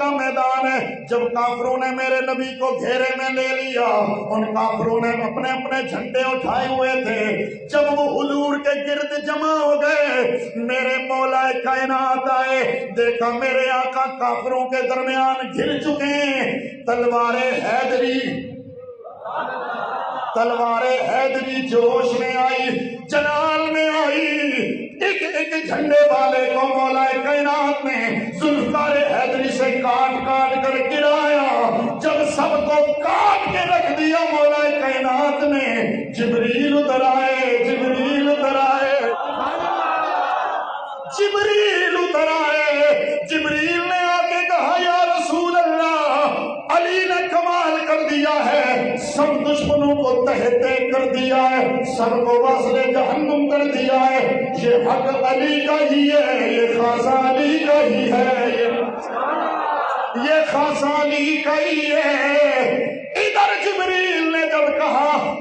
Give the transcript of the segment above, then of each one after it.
کا میدان ہے. جب کافروں نے میرے نبی کو گھیرے میں لے لیا، ان کافروں نے اپنے اپنے جھنڈے اٹھائے ہوئے تھے، جب وہ حضور کے گرد جمع ہو گئے، میرے مولا کائنات آئے، دیکھا میرے آقا کافروں کے درمیان گھر چکے ہیں. تلوار حیدری جوش میں آئی، جلال میں آئی. ایک ایک جھنڈے والے کو مولا کائنات نے ذوالفقار حیدری سے کاٹ کاٹ کر گرایا. جب سب کو کاٹ کے رکھ دیا، مولا کائنات نے جبریل اتر آئے، جبریل اتر آئے، جبریل اتر آئے. جبریل نے آ کے کہا یا رسول اللہ، علی نے کمال کر دیا ہے، سب دشمنوں کو تہتے کر دیا ہے، سب کو وصل جہنم کر دیا ہے. یہ حق علی کا ہی ہے، یہ خاصہ علی کا ہی ہے، یہ خاصہ علی کا ہی ہے. ادھر جبریل نے جب کہا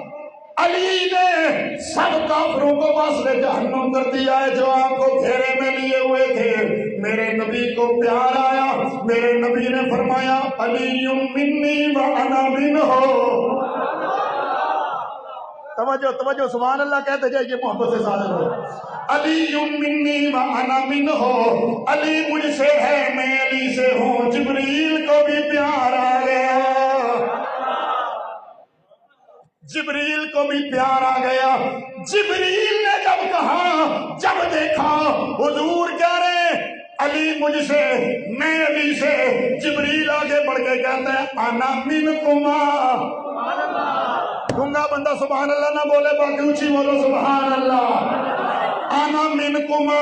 علی نے سب کافروں کو وصل جہنم کر دیا ہے جو آپ کو گھیرے میں لیے ہوئے تھے، میرے نبی کو پیار آیا. میرے نبی نے فرمایا علی منی وانا منہ. توجہ توجہ، سبحان اللہ کہتے جائیے محبت سے ساتھ ہو. علی منی وانا منہ، علی مجھ سے ہے میں علی سے ہوں. جبریل کو بھی پیار آ گیا، جبریل کو بھی پیار آ گیا. جبریل نے جب کہا، جب دیکھا حضور کہہ رہے علی مجھ سے میں علی سے، جبریل آگے بڑھ کے کہتا ہے انا منکما. گنگا بندہ سبحان اللہ نہ بولے، باقی اونچی بولو سبحان اللہ. انا منکما،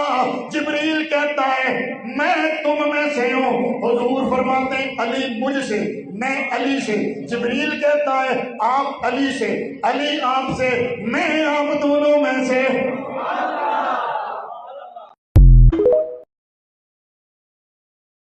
جبریل کہتا ہے میں تم میں سے ہوں. حضور فرماتے ہیں علی مجھ سے میں علی سے. جبریل کہتا ہے آپ علی سے، علی آپ سے، میں آپ دونوں میں سے.